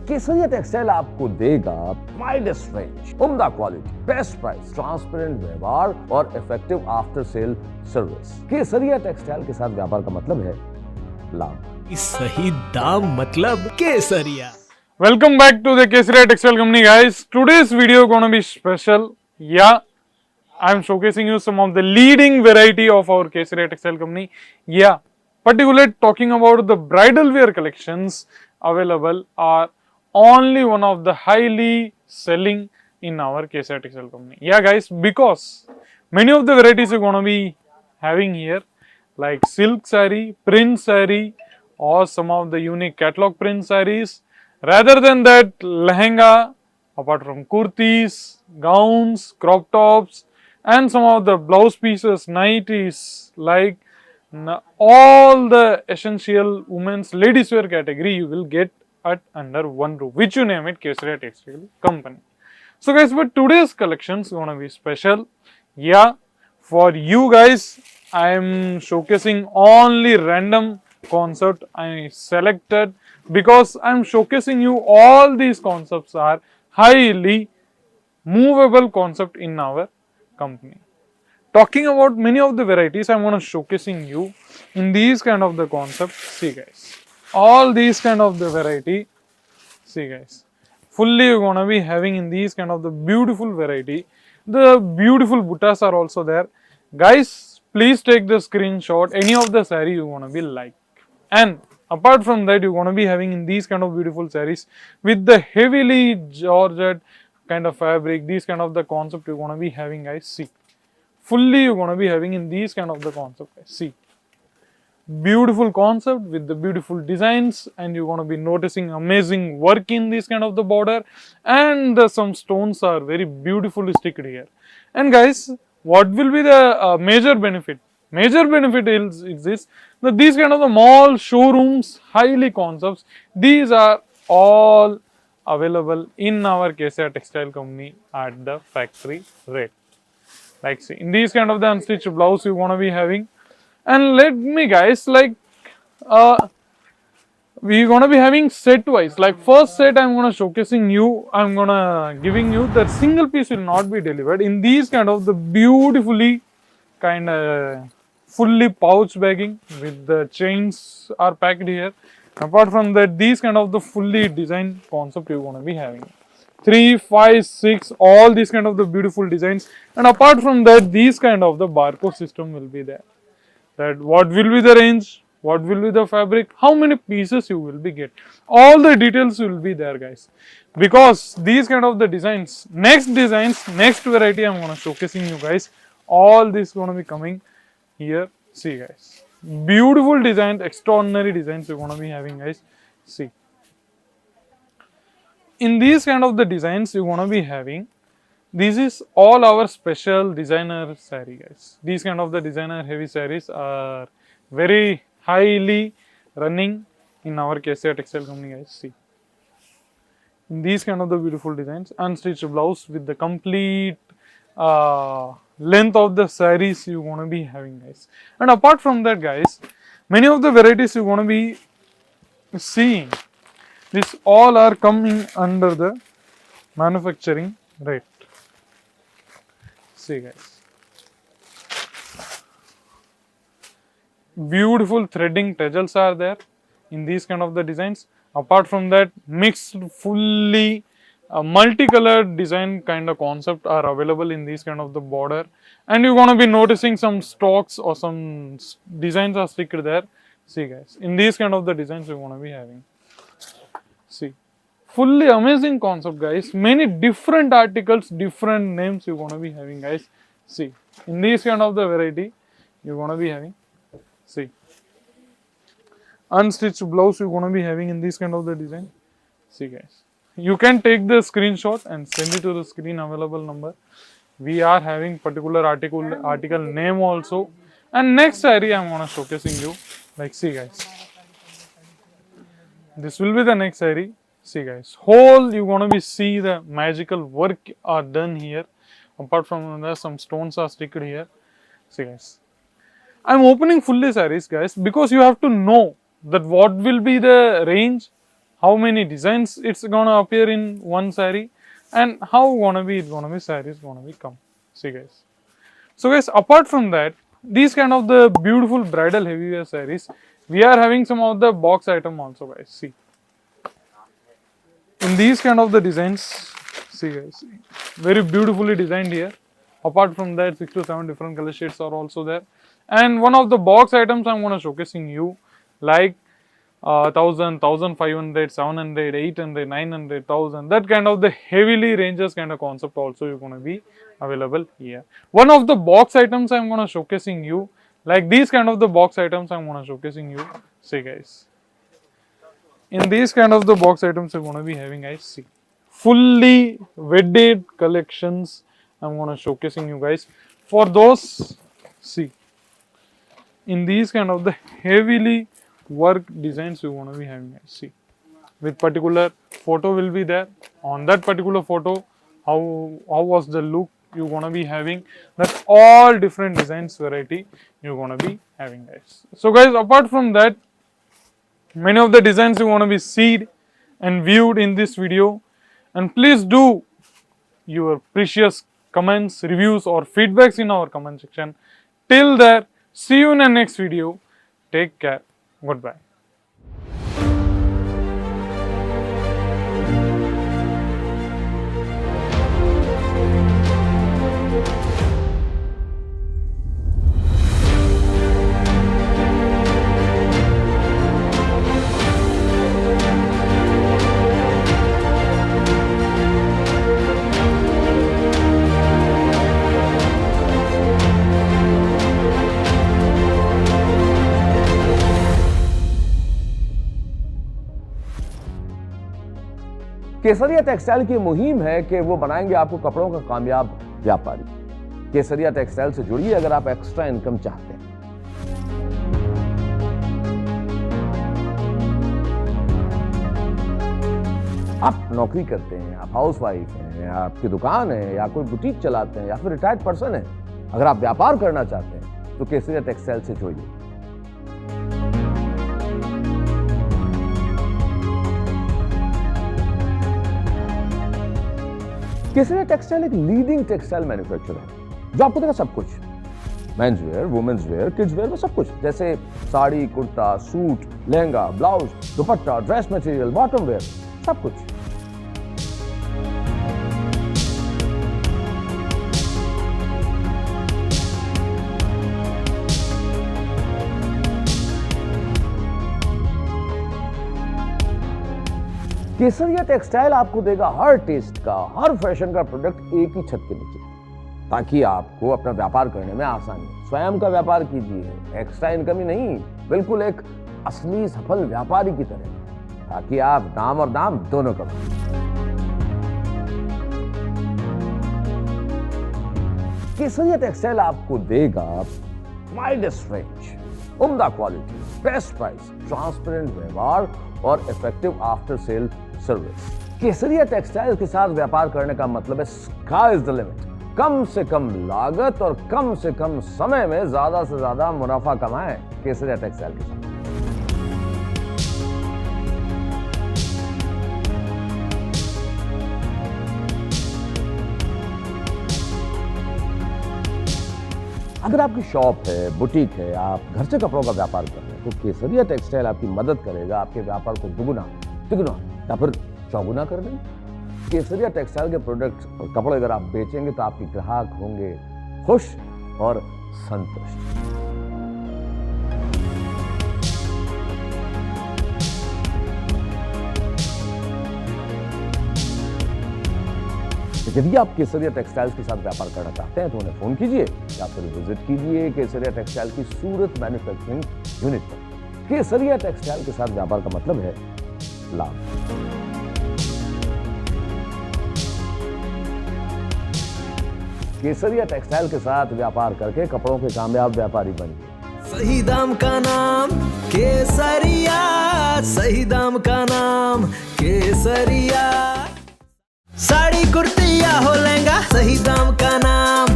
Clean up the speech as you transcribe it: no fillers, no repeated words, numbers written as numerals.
केसरिया textile आपको देगा widest range, उम्दा क्वालिटी, बेस्ट प्राइस, ट्रांसपेरेंट व्यवहार और इफेक्टिव आफ्टर सेल सर्विस। केसरिया टेक्सटाइल के साथ व्यापार का मतलब है लाभ। सही दाम मतलब केसरिया। Welcome back to the Kesaria Textile Company, guys. Today's video gonna be special. Yeah, I'm showcasing you some of the leading variety of our Kesaria Textile Company. Yeah, particularly talking about the bridal wear collections available are only one of the highly selling in our Kesaria Textile Company. Yeah, guys, because many of the varieties you're gonna be having here, like silk saree, print saree, or some of the unique catalog print sarees. Rather than that, lehenga, apart from kurtis, gowns, crop tops, and some of the blouse pieces, nighties, like all the essential women's ladies wear category, you will get at under one roof, which you name it, Kesaria Textile Company. So guys, but today's collection is gonna be special. Yeah, for you guys, I am showcasing only random concept I selected because I am showcasing you all these concepts are highly movable concept in our company. Talking about many of the varieties, I am going to showcasing you in these kind of the concepts. See guys, all these kind of the variety. See guys, fully you're going to be having in these kind of the beautiful variety. The beautiful buttas are also there. Guys, please take the screenshot. Any of the saree you want to be like. And apart from that, you're going to be having in these kind of beautiful sarees with the heavily georgette kind of fabric, these kind of the concept you're going to be having, guys. See, fully you're going to be having in these kind of the concept, guys. See, beautiful concept with the beautiful designs, and you're going to be noticing amazing work in this kind of the border, and some stones are very beautifully sticked here. And guys, what will be the major benefit? Major benefit is this, that these kind of the mall showrooms, highly concepts, these are all available in our Kesaria Textile Company at the factory rate. Like see, in these kind of the unstitched blouse you want to be having. And let me guys, like we're gonna be having set wise. Like first set I'm gonna showcasing you, I'm gonna giving you that single piece will not be delivered. In these kind of the beautifully kind of fully pouch bagging with the chains are packed here. Apart from that, these kind of the fully designed concept you're gonna be having. 3, 5, 6, all these kind of the beautiful designs. And apart from that, these kind of the barcode system will be there. That what will be the range, what will be the fabric, how many pieces you will be get. All the details will be there, guys. Because these kind of the designs, next variety I'm gonna showcasing you guys. All this gonna be coming here. See guys, beautiful designs, extraordinary designs you're gonna be having, guys. See, in these kind of the designs you're gonna be having, this is all our special designer saree, guys. These kind of the designer heavy sarees are very highly running in our Kesaria Textile Company, guys. See, in these kind of the beautiful designs, unstitched blouse with the complete length of the sarees you want to be having, guys. And apart from that, guys, many of the varieties you want to be seeing, this all are coming under the manufacturing rate. See guys, beautiful threading tassels are there in these kind of the designs. Apart from that, mixed fully multicolored design kind of concept are available in these kind of the border, and you're going to be noticing some stocks or some designs are sticked there. See guys, in these kind of the designs you're going to be having. See, fully amazing concept, guys. Many different articles, different names you're going to be having, guys. See, in these kind of the variety you're going to be having. See, unstitched blouse you're going to be having in this kind of the design. See guys, you can take the screenshot and send it to the screen available number. We are having particular article name also. And next saree I'm gonna showcasing you. Like see guys, this will be the next saree. See guys, whole you gonna be see the magical work are done here. Apart from that, some stones are sticked here. See guys, I'm opening fully sarees, guys, because you have to know that what will be the range, how many designs it's gonna appear in one saree, and how gonna be sarees gonna be come. See guys. So guys, apart from that, these kind of the beautiful bridal heavy wear sarees, we are having some of the box item also guys. See. In these kind of the designs, see guys, very beautifully designed here. Apart from that, 6 to 7 different color shades are also there. And one of the box items I'm gonna showcasing you, like 1000, 1500, 700, 800, 900, 1000. That kind of the heavily ranges kind of concept also you're gonna be available here. One of the box items I'm gonna showcasing you, like these kind of the box items I'm gonna showcasing you. See guys. In these kind of the box items you're gonna be having guys. See. Fully wedded collections I'm gonna showcasing you guys. For those, see. In these kind of the heavily work designs you want to be having guys. See, with particular photo will be there. On that particular photo, how was the look you want to be having. That's all different designs variety you're going to be having guys. So guys, apart from that, many of the designs you want to be seen and viewed in this video, and please do your precious comments, reviews or feedbacks in our comment section. Till there, see you in the next video. Take care. Goodbye. Kesariya textile की मुहिम है कि वो बनाएंगे आपको कपड़ों का कामयाब व्यापारी। केसरिया टेक्सटाइल से जुड़िए अगर आप एक्स्ट्रा इनकम चाहते हैं। आप नौकरी करते हैं, आप हाउसवाइफ हैं, या आपकी दुकान है, या कोई बुटीक चलाते हैं, या फिर रिटायर्ड पर्सन है, अगर आप व्यापार करना चाहते हैं तो केसरिया टेक्सटाइल से जुड़िए। केसरिया टेक्सटाइल एक लीडिंग टेक्सटाइल मैन्युफैक्चरर है जो आपको देगा सब कुछ, men's wear, women's wear, kids wear में सब कुछ, जैसे sari, kurta, suit, lehenga, blouse, dupatta, dress material, bottom wear, सब कुछ। केसरिया टेक्सटाइल आपको देगा हर टेस्ट का, हर फैशन का प्रोडक्ट एक ही छत के नीचे, ताकि आपको अपना व्यापार करने में आसानी हो। स्वयं का व्यापार कीजिए, एक्स्ट्रा इनकम ही नहीं, बिल्कुल एक असली सफल व्यापारी की तरह, ताकि आप दाम और दाम दोनों कमाएं। केसरिया टेक्सटाइल आपको देगा वाइडेस्ट रेंज, उम्दा क्वालिटी, बेस्ट प्राइस, ट्रांसपेरेंट व्यवहार और इफेक्टिव आफ्टर सेल सर्विस। केसरिया टेक्सटाइल के साथ व्यापार करने का मतलब है स्काई इज द लिमिट। कम से कम लागत और कम से कम समय में ज्यादा से ज्यादा मुनाफा कमाएं केसरिया टेक्सटाइल के साथ। अगर आपकी शॉप है, बुटीक है, आप घर से कपड़ों का व्यापार कर रहे हैं, तो केसरिया टेक्सटाइल आपकी मदद करेगा आपके व्यापार को दुगुना, तिगुना या फिर चौगुना कर देंगे। केसरिया टेक्सटाइल के प्रोडक्ट और कपड़े अगर आप बेचेंगे तो आपके ग्राहक होंगे खुश और संतुष्ट। यदि आप केसरिया टेक्सटाइल्स के साथ व्यापार करना चाहते हैं तो उन्हें फोन कीजिए या फिर विजिट कीजिए केसरिया टेक्सटाइल की सूरत मैन्युफैक्चरिंग यूनिट पर। केसरिया टेक्सटाइल के साथ व्यापार का मतलब है लाभ। केसरिया टेक्सटाइल के साथ व्यापार करके कपड़ों के कामयाब व्यापारी बनिए। सही दाम का नाम केसरिया, सही दाम का नाम केसरिया। साड़ी कुर्ती या हो लहंगा, सही दाम का नाम